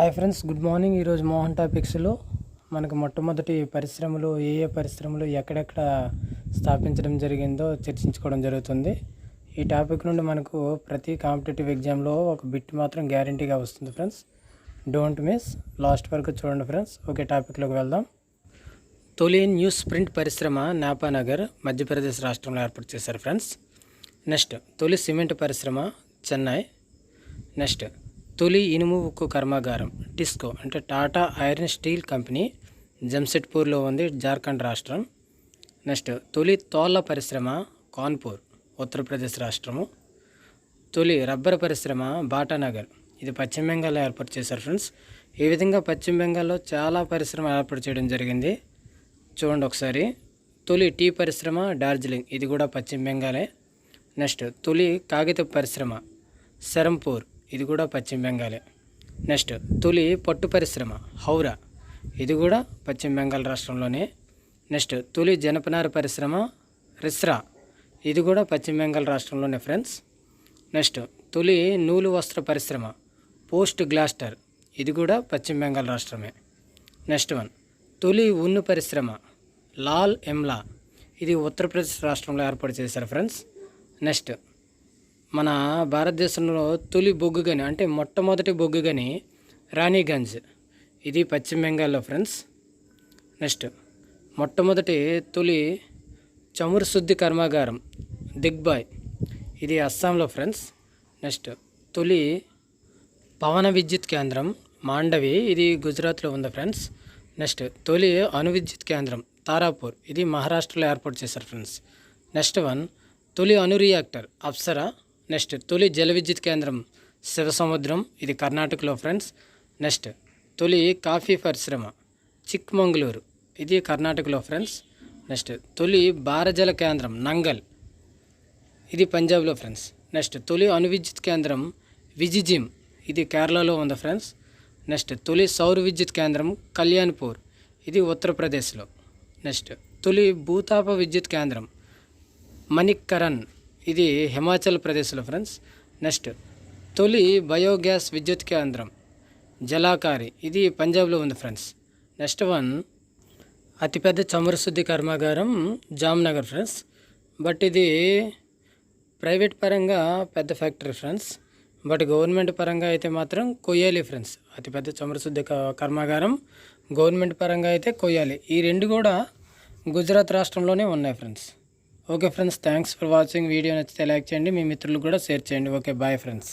Hi friends, good morning. ఈరోజు మోహన్ టాపిక్స్లో మనకు మొట్టమొదటి పరిశ్రమలు ఏ పరిశ్రమలు ఎక్కడెక్కడ స్థాపించడం జరిగిందో చర్చించుకోవడం జరుగుతుంది. ఈ టాపిక్ నుండి మనకు ప్రతి కాంపిటేటివ్ ఎగ్జామ్లో ఒక బిట్ మాత్రం గ్యారంటీగా వస్తుంది ఫ్రెండ్స్. డోంట్ మిస్, లాస్ట్ వరకు చూడండి ఫ్రెండ్స్. ఓకే, టాపిక్లోకి వెళ్దాం. తొలి న్యూస్ ప్రింట్ పరిశ్రమ నాపానగర్, మధ్యప్రదేశ్ రాష్ట్రంలో ఏర్పాటు చేశారు ఫ్రెండ్స్. నెక్స్ట్, తొలి సిమెంట్ పరిశ్రమ చెన్నై. నెక్స్ట్, తొలి ఇనుము ఉక్కు కర్మాగారం టిస్కో అంటే టాటా ఐరన్ స్టీల్ కంపెనీ, జంషెడ్పూర్లో ఉంది, జార్ఖండ్ రాష్ట్రం. నెక్స్ట్, తొలి తోళ్ల పరిశ్రమ కాన్పూర్, ఉత్తరప్రదేశ్ రాష్ట్రము. తొలి రబ్బర్ పరిశ్రమ బాటానగర్, ఇది పశ్చిమ బెంగాల్లో ఏర్పాటు చేశారు ఫ్రెండ్స్. ఈ విధంగా పశ్చిమ బెంగాల్లో చాలా పరిశ్రమ ఏర్పాటు చేయడం జరిగింది. చూడండి ఒకసారి. తొలి టీ పరిశ్రమ డార్జిలింగ్, ఇది కూడా పశ్చిమ బెంగాలే. నెక్స్ట్, తొలి కాగిత పరిశ్రమ సెరంపూర్, ఇది కూడా పశ్చిమ బెంగాలే. నెక్స్ట్, తొలి పట్టు పరిశ్రమ హౌరా, ఇది కూడా పశ్చిమ బెంగాల్ రాష్ట్రంలోనే. నెక్స్ట్, తొలి జనపనార పరిశ్రమ రిస్రా, ఇది కూడా పశ్చిమ బెంగాల్ రాష్ట్రంలోనే ఫ్రెండ్స్. నెక్స్ట్, తొలి నూలు వస్త్ర పరిశ్రమ పోస్ట్ గ్లాస్టర్, ఇది కూడా పశ్చిమ బెంగాల్ రాష్ట్రమే. నెక్స్ట్ వన్, తొలి ఉన్ని పరిశ్రమ లాల్ ఎమ్లా, ఇది ఉత్తరప్రదేశ్ రాష్ట్రంలో ఏర్పాటు చేశారు ఫ్రెండ్స్. నెక్స్ట్, మన భారతదేశంలో తొలి బొగ్గు గని అంటే మొట్టమొదటి బొగ్గు గని రాణిగంజ్, ఇది పశ్చిమ బెంగాల్లో ఫ్రెండ్స్. నెక్స్ట్, మొట్టమొదటి తొలి చమురు శుద్ధి కర్మాగారం దిగ్బాయ్, ఇది అస్సాంలో ఫ్రెండ్స్. నెక్స్ట్, తొలి పవన విద్యుత్ కేంద్రం మాండవి, ఇది గుజరాత్లో ఉంది ఫ్రెండ్స్. నెక్స్ట్, తొలి అణు విద్యుత్ కేంద్రం తారాపూర్, ఇది మహారాష్ట్రలో ఏర్పాటు చేశారు ఫ్రెండ్స్. నెక్స్ట్ వన్, తొలి అణు రియాక్టర్ అప్సరా. నెక్స్ట్, తొలి జల విద్యుత్ కేంద్రం శివసముద్రం, ఇది కర్ణాటకలో ఫ్రెండ్స్. నెక్స్ట్, తొలి కాఫీ పరిశ్రమ చిక్మంగళూరు, ఇది కర్ణాటకలో ఫ్రెండ్స్. నెక్స్ట్, తొలి భారజల కేంద్రం నంగల్, ఇది పంజాబ్లో ఫ్రెండ్స్. నెక్స్ట్, తొలి అణు విద్యుత్ కేంద్రం విజిజిమ్, ఇది కేరళలో ఉంది ఫ్రెండ్స్. నెక్స్ట్, తొలి సౌర విద్యుత్ కేంద్రం కళ్యాణ్పూర్, ఇది ఉత్తరప్రదేశ్లో. నెక్స్ట్, తొలి భూతాప విద్యుత్ కేంద్రం మణిక్కరన్, ఇది హిమాచల్ ప్రదేశ్లో ఫ్రెండ్స్. నెక్స్ట్, తొలి బయోగ్యాస్ విద్యుత్ కేంద్రం జలాకారి, ఇది పంజాబ్లో ఉంది ఫ్రెండ్స్. నెక్స్ట్ వన్, అతిపెద్ద చమురు శుద్ధి కర్మాగారం జామ్నగర్ ఫ్రెండ్స్. బట్ ఇది ప్రైవేట్ పరంగా పెద్ద ఫ్యాక్టరీ ఫ్రెండ్స్. బట్ గవర్నమెంట్ పరంగా అయితే మాత్రం కొయ్యాలి ఫ్రెండ్స్. అతిపెద్ద చమురు శుద్ధి కర్మాగారం గవర్నమెంట్ పరంగా అయితే కొయ్యాలి. ఈ రెండు కూడా గుజరాత్ రాష్ట్రంలోనే ఉన్నాయి friends. Okay friends, thanks for watching. Video నచ్చితే లైక్ చేయండి, మీ మిత్రులకు కూడా షేర్ చేయండి. Okay, bye friends.